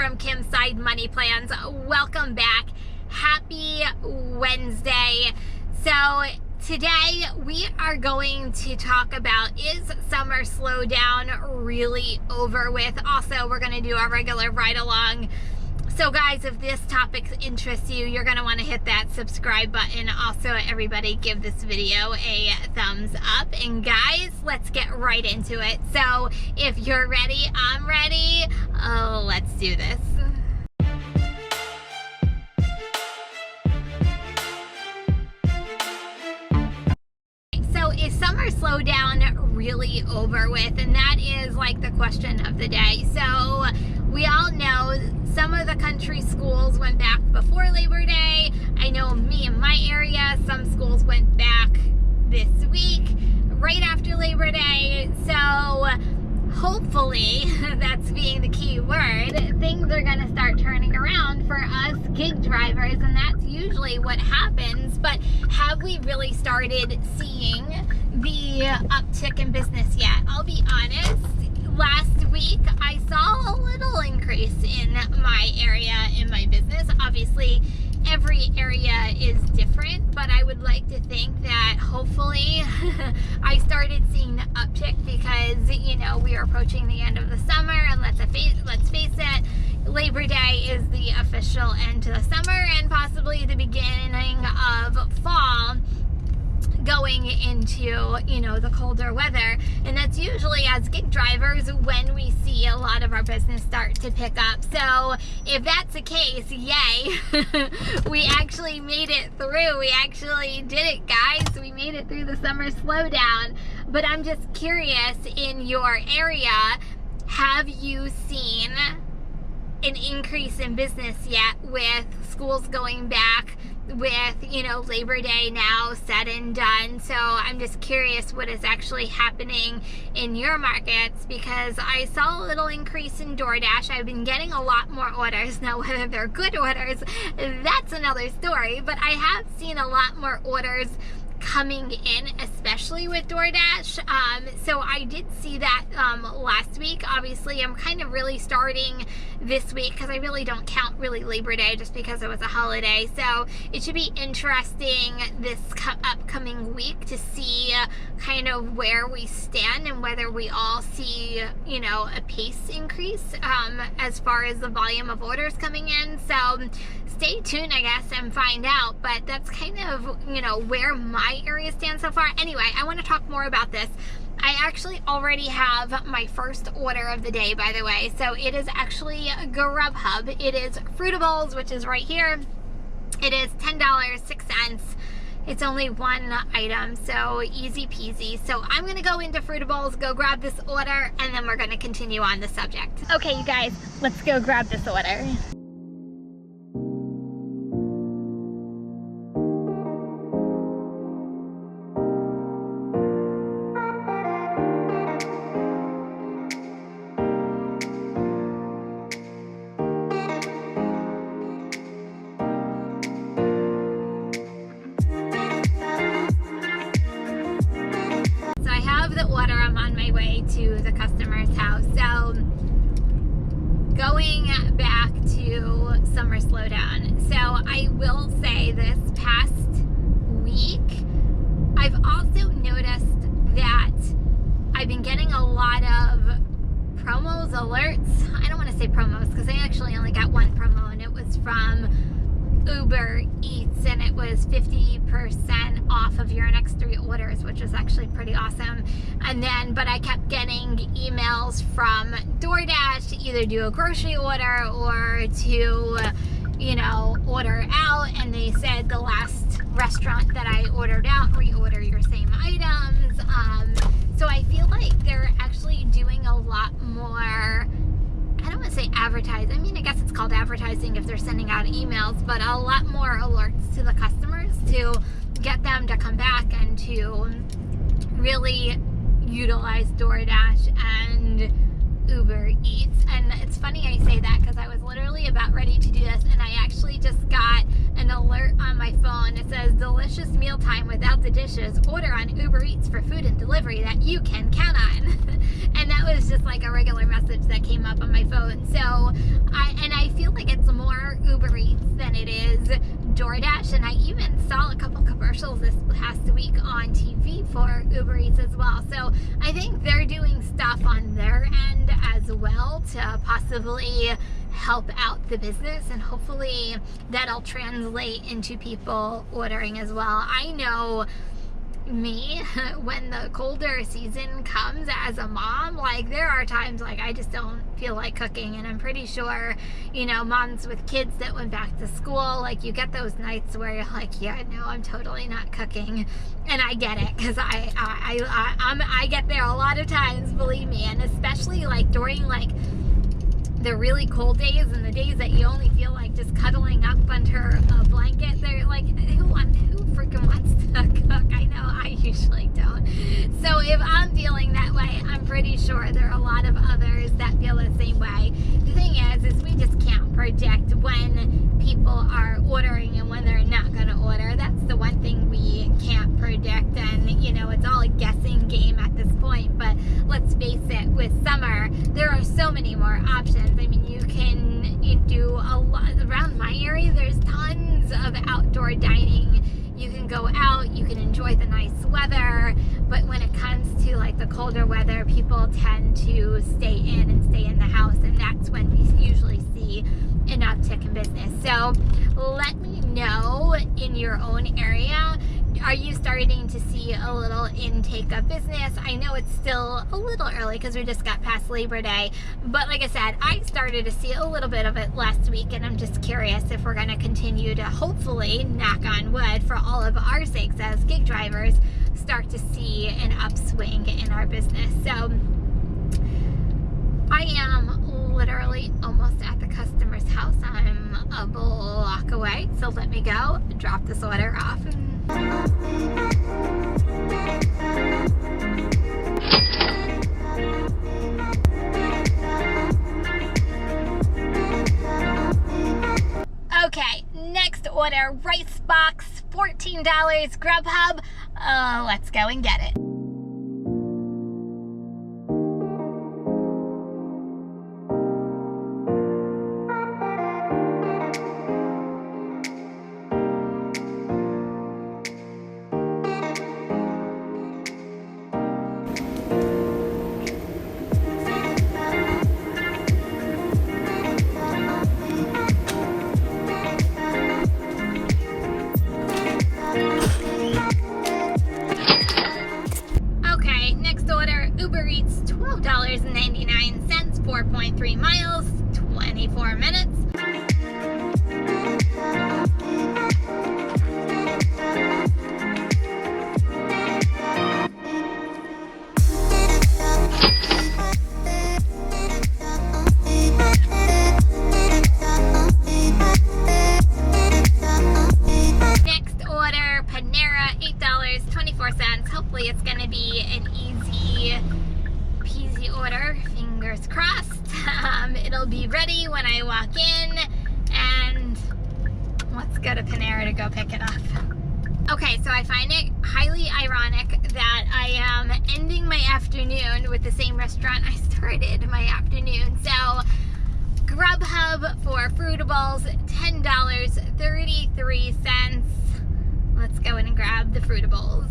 from Kim's Side Money Plans. Welcome back. Happy Wednesday. So today we are going to talk about, is Summer Slowdown really over with? Also, we're going to do our regular ride along. So guys, if this topic interests you, you're going to want to hit that subscribe button. Also, everybody give this video a thumbs up. And guys, let's get right into it. So if you're ready, I'm ready. Oh, let's do this. So is Summer Slowdown really over with? And that is like the question of the day. So we all know some of the country schools went back before Labor Day. I know me in my area, some schools went back this week, right after Labor Day. So hopefully, that's being the key word, things are going to start turning around for us gig drivers, and that's usually what happens. But have we really started seeing the uptick in business yet? I'll be honest. Last week, I saw a little increase in my area, in my business. Obviously, every area is different, but I would like to think that hopefully I started seeing the uptick because, you know, we are approaching the end of the summer, and let's face it, Labor Day is the official end to the summer and possibly the beginning of fall, going into, you know, the colder weather. And that's usually, as gig drivers, when we see a lot of our business start to pick up. So if that's the case, yay. We actually made it through. We actually did it, guys. We made it through the Summer Slowdown. But I'm just curious, in your area, have you seen an increase in business yet with schools going back, with, you know, Labor Day now said and done? So I'm just curious what is actually happening in your markets, because I saw a little increase in DoorDash. I've been getting a lot more orders. Now, whether they're good orders, that's another story, but I have seen a lot more orders coming in, especially with DoorDash. So I did see that last week. Obviously, I'm kind of really starting this week because I really don't count really Labor Day just because it was a holiday. So it should be interesting this upcoming week to see kind of where we stand and whether we all see, you know, a pace increase as far as the volume of orders coming in. So stay tuned, I guess, and find out. But that's kind of, you know, where my area stands so far. Anyway, I want to talk more about this. I actually already have my first order of the day, by the way. So it is actually Grubhub. It is Fruitables, which is right here. It is $10.06. It's only one item, so easy peasy. So I'm gonna go into Fruitables, go grab this order, and then we're gonna continue on the subject. Okay, you guys, let's go grab this order. I'm on my way to the customer's house. So going back to Summer Slowdown. So I will say this past week, I've also noticed that I've been getting a lot of promos, alerts. I don't want to say promos because I actually only got one promo, and it was from Uber Eats, and it was 50% off of your next 3 orders, which was actually pretty awesome. And then, but I kept getting emails from DoorDash to either do a grocery order or to, you know, order out, and they said the last restaurant that I ordered out, reorder your same items. So I feel like they're actually doing a lot more, I don't want to say advertise. I mean, I guess it's called advertising if they're sending out emails, but a lot more alerts to the customers to get them to come back and to really utilize DoorDash and Uber Eats. And it's funny I say that because I was literally about ready to do this, and I actually just got an alert on my phone. It says, delicious mealtime without the dishes. Order on Uber Eats for food and delivery that you can count on. And that was just like a regular message that came up on my phone. So I DoorDash, and I even saw a couple commercials this past week on TV for Uber Eats as well. So I think they're doing stuff on their end as well to possibly help out the business, and hopefully that'll translate into people ordering as well. I know me, when the colder season comes as a mom, like there are times like I just don't feel like cooking, and I'm pretty sure, you know, moms with kids that went back to school, like you get those nights where you're like, yeah, no, I'm totally not cooking, and I get it, because I get there a lot of times, believe me, and especially like during like the really cold days and the days that you only feel like just cuddling up under a blanket. They're like, who freaking wants to cook? I know I usually don't. So if I'm feeling that way, I'm pretty sure there are a lot of others that feel the same way. The thing is we just can't predict when people are ordering and when they're not going to order. That's the one thing we can't predict, and you know, it's all a guessing game at this point. But let's face it, with summer, there are so many more options. I mean, you do a lot around my area. There's tons of outdoor dining. You can go out, you can enjoy the nice weather, but when it comes to like the colder weather, people tend to stay in the house, and that's when we usually see an uptick in business. So let me know in your own area, are you starting to see a little intake of business? I know it's still a little early because we just got past Labor Day, but like I said, I started to see a little bit of it last week, and I'm just curious if we're going to continue to, hopefully, knock on wood, for all of our sakes as gig drivers, start to see an upswing in our business. So I am literally almost at the customer's house. I'm a block away, so let me go drop this order off. Okay, next order, rice box, $14, Grubhub. Let's go and get it. Uber Eats, $12.99, 4.3 miles, 24 minutes. Next order, Panera, $8.24. Hopefully it's going to be an easy peasy order, fingers crossed. It'll be ready when I walk in, and let's go to Panera to go pick it up. Okay, so I find it highly ironic that I am ending my afternoon with the same restaurant I started my afternoon. So Grubhub for fruitables, $10.33. Let's go in and grab the fruitables.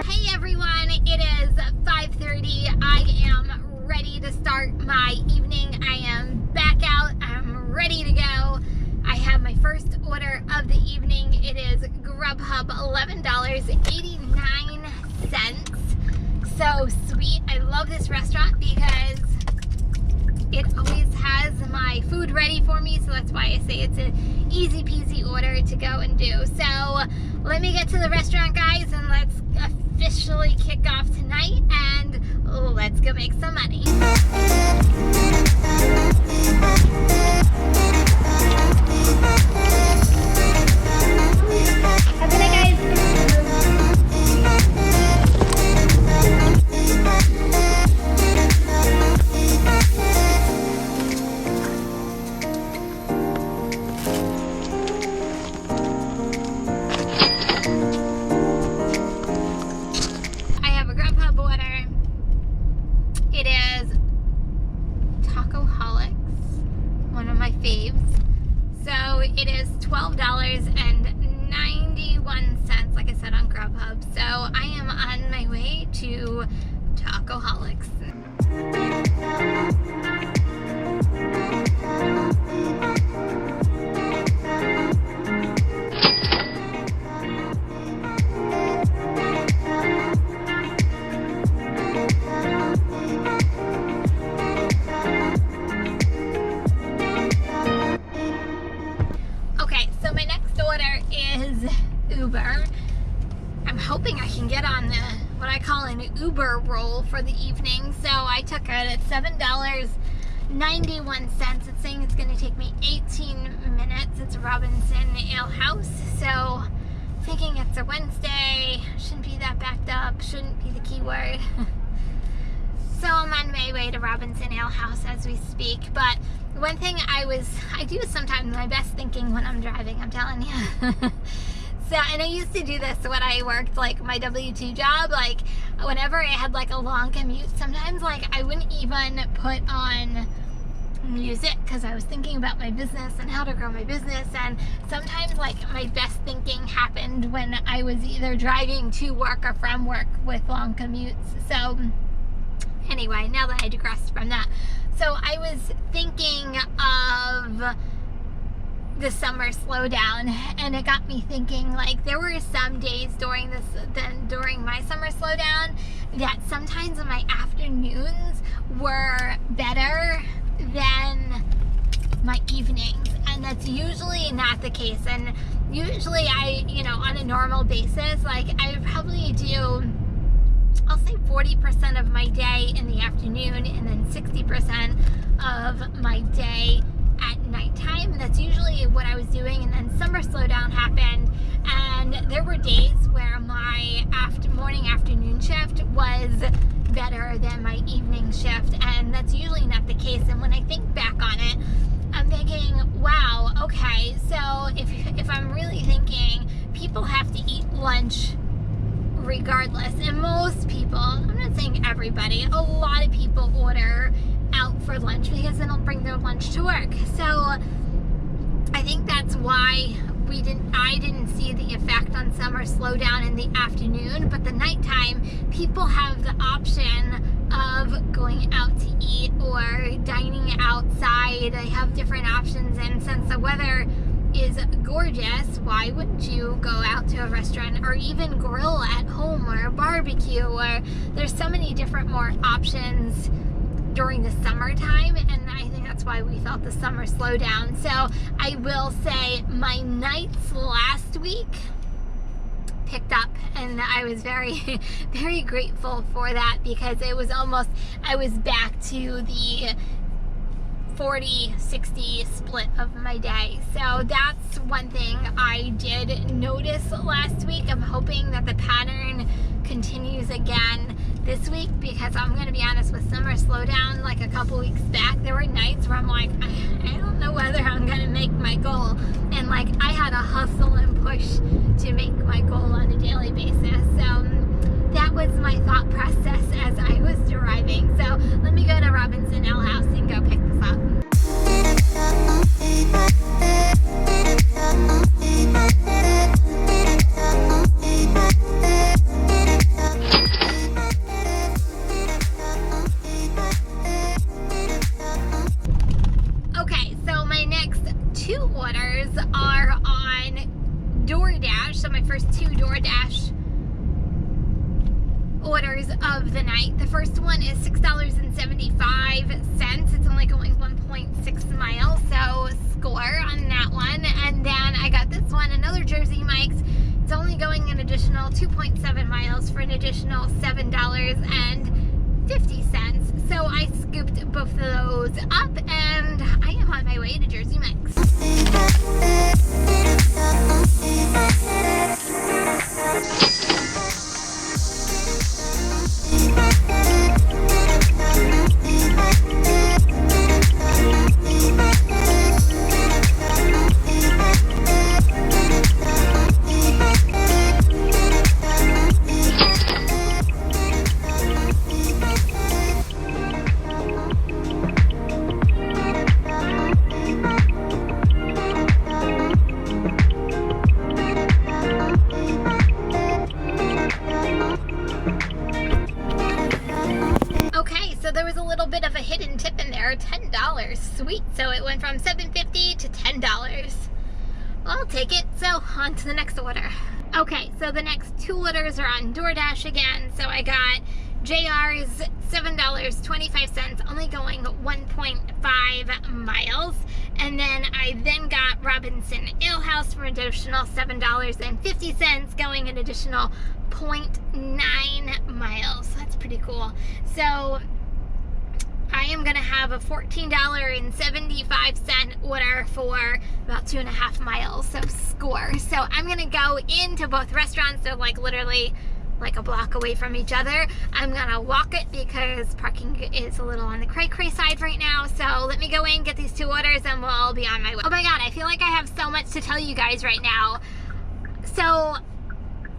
Hey everyone, it is 5:30. I am ready to start my evening. I am back out. I'm ready to go. I have my first order of the evening. It is Grubhub, $11.89. So sweet. I love this restaurant because it always has my food ready for me, so that's why I say it's an easy peasy order to go and do. So let me get to the restaurant, guys, and let's officially kick off tonight, and let's go make some money. Have a good night, guys. was $12.91, like I said, on Grubhub. So I am on my way to Tacoholics. Uber. I'm hoping I can get on what I call an Uber roll for the evening. So I took it at $7.91. It's saying it's going to take me 18 minutes. It's Robinson Ale House. So thinking it's a Wednesday, shouldn't be that backed up, shouldn't be the keyword. So I'm on my way to Robinson Ale House as we speak. But one thing I do sometimes my best thinking when I'm driving, I'm telling you. So, and I used to do this when I worked like my W-2 job, like whenever I had like a long commute, sometimes like I wouldn't even put on music because I was thinking about my business and how to grow my business. And sometimes like my best thinking happened when I was either driving to work or from work with long commutes. So anyway, now that I digressed from that, so I was thinking of the Summer Slowdown, and it got me thinking, like, there were some days during my Summer Slowdown that sometimes in my afternoons were better than my evenings, and that's usually not the case. And usually I, on a normal basis, like I probably do, I'll say 40% of my day in the afternoon and then 60% of my day at nighttime. That's usually what I was doing. And then Summer Slowdown happened, and there were days where my morning afternoon shift was better than my evening shift, and that's usually not the case. And when I think back on it, I'm thinking, wow, okay, so if I'm really thinking, people have to eat lunch regardless, and most people, I'm not saying everybody, a lot of people order out for lunch because they don't bring their lunch to work. So I think that's why I didn't see the effect on Summer Slowdown in the afternoon, but the nighttime, people have the option of going out to eat or dining outside. They have different options, and since the weather is gorgeous, why wouldn't you go out to a restaurant or even grill at home or a barbecue? Or there's so many different more options during the summertime, and I think that's why we felt the Summer Slowdown. So I will say my nights last week picked up, and I was very, very grateful for that, because it was almost, I was back to the 40-60 split of my day. So that's one thing I did notice last week. I'm hoping that the pattern continues again this week, because I'm going to be honest, with Summer Slowdown, like a couple weeks back, there were nights where I'm like, I don't know whether I'm going to make my goal. And like, I had to hustle and push to make my goal on a daily basis. So that was my thought process as I was driving. So let me go to Robinson Ale House and go pick this up. Okay, so my next two orders are on DoorDash. So my first two DoorDash orders of the night. The first one is $6.75. It's only going 1.6 miles, so score on that one. And then I got this one, another Jersey Mike's. It's only going an additional 2.7 miles for an additional $7.50. So I scooped both of those up, and I am on my way to Jersey Mike's. take it. So on to the next order. Okay, so the next 2 orders are on DoorDash again. So I got JR's $7.25, only going 1.5 miles. And then I got Robinson Ale House for an additional $7.50, going an additional 0.9 miles. That's pretty cool. So I am going to have a $14.75 order for about 2.5 miles, so score. So I'm going to go into both restaurants. They're like literally like a block away from each other. I'm going to walk it because parking is a little on the cray-cray side right now. So let me go in, get these 2 orders, and we'll be on my way. Oh my God, I feel like I have so much to tell you guys right now. So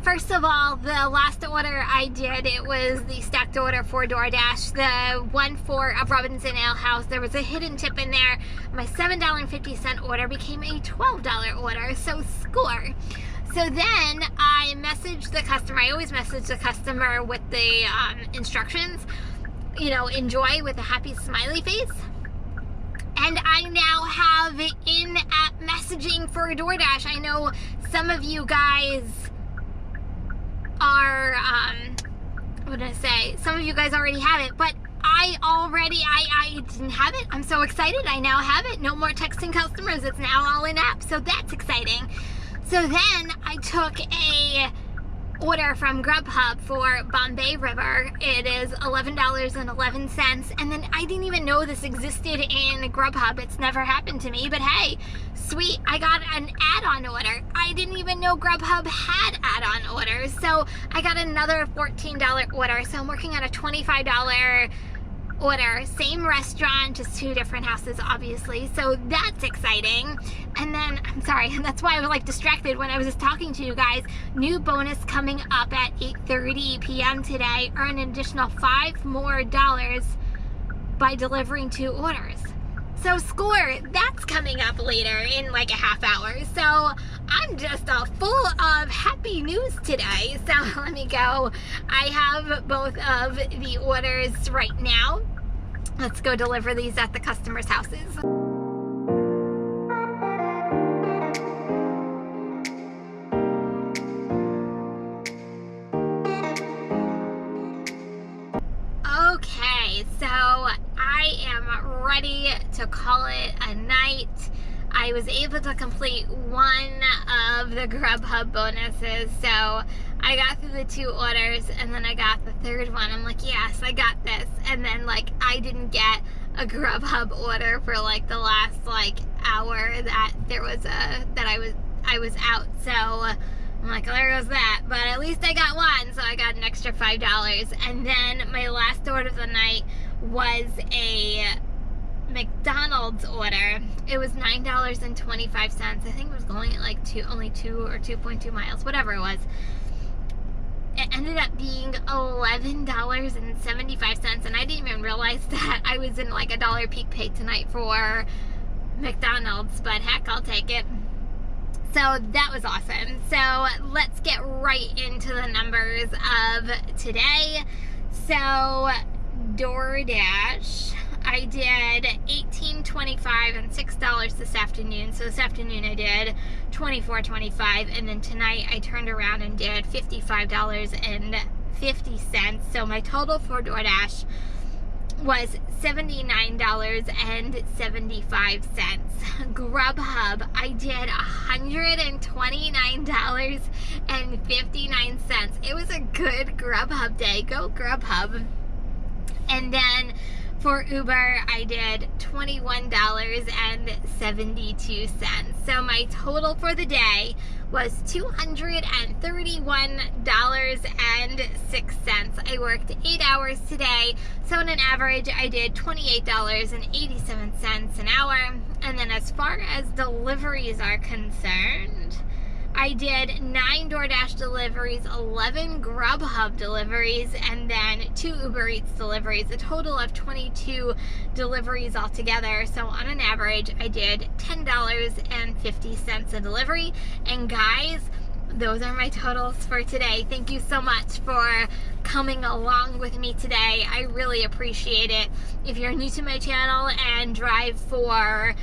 first of all, the last order I did, it was the stacked order for DoorDash, the one for a Robinson Ale House. There was a hidden tip in there. My $7.50 order became a $12 order, so score. So then I messaged the customer. I always message the customer with the instructions, you know, enjoy with a happy smiley face. And I now have in-app messaging for DoorDash. I know some of you guys are, what did I say? Some of you guys already have it, but I didn't have it. I'm so excited. I now have it. No more texting customers. It's now all in app. So that's exciting. So then I took a order from Grubhub for Bombay River. It is $11.11. And then I didn't even know this existed in Grubhub. It's never happened to me, but hey, sweet, I got an add-on order. I didn't even know Grubhub had add-on orders. So I got another $14 order. So I'm working on a $25 order. Same restaurant, just 2 different houses, obviously. So that's exciting. And then, I'm sorry, that's why I was like distracted when I was just talking to you guys. New bonus coming up at 8:30 p.m. today. Earn an additional $5 more by delivering 2 orders. So score, that's coming up later in like a half hour. So I'm just full of happy news today. So let me go. I have both of the orders right now. Let's go deliver these at the customers' houses. Okay, so I am ready to call it a night. I was able to complete 1 of the Grubhub bonuses, so I got through the 2 orders, and then I got the 3rd one. I'm like, yes, I got this. And then like I didn't get a Grubhub order for like the last like hour that there was I was out. So I'm like, well, there goes that. But at least I got 1, so I got an extra $5. And then my last order of the night was a McDonald's order. It was $9.25. I think it was going at like only 2 or 2.2 miles, whatever it was. It ended up being $11.75, and I didn't even realize that I was in like a $1 peak pay tonight for McDonald's, but heck, I'll take it. So that was awesome. So let's get right into the numbers of today. So DoorDash, I did $18.25 and $6 this afternoon. So this afternoon I did $24.25, and then tonight I turned around and did $55.50. So my total for DoorDash was $79.75. Grubhub, I did $129.59. It was a good Grubhub day. Go Grubhub. And then for Uber, I did $21.72. So my total for the day was $231.06. I worked 8 hours today, so on an average, I did $28.87 an hour. And then as far as deliveries are concerned, I did 9 DoorDash deliveries, 11 Grubhub deliveries, and then 2 Uber Eats deliveries, a total of 22 deliveries altogether. So on an average, I did $10.50 a delivery. And guys, those are my totals for today. Thank you so much for coming along with me today. I really appreciate it. If you're new to my channel and drive for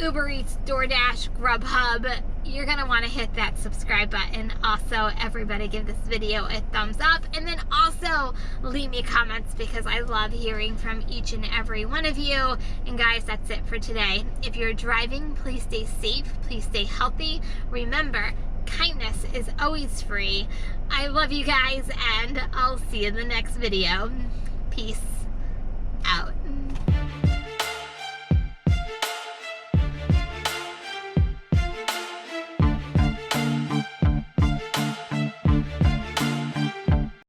Uber Eats, DoorDash, Grubhub, you're gonna want to hit that subscribe button. Also, everybody give this video a thumbs up, and then also leave me comments because I love hearing from each and every one of you. And guys, that's it for today. If you're driving, please stay safe, please stay healthy. Remember, kindness is always free. I love you guys, and I'll see you in the next video. Peace.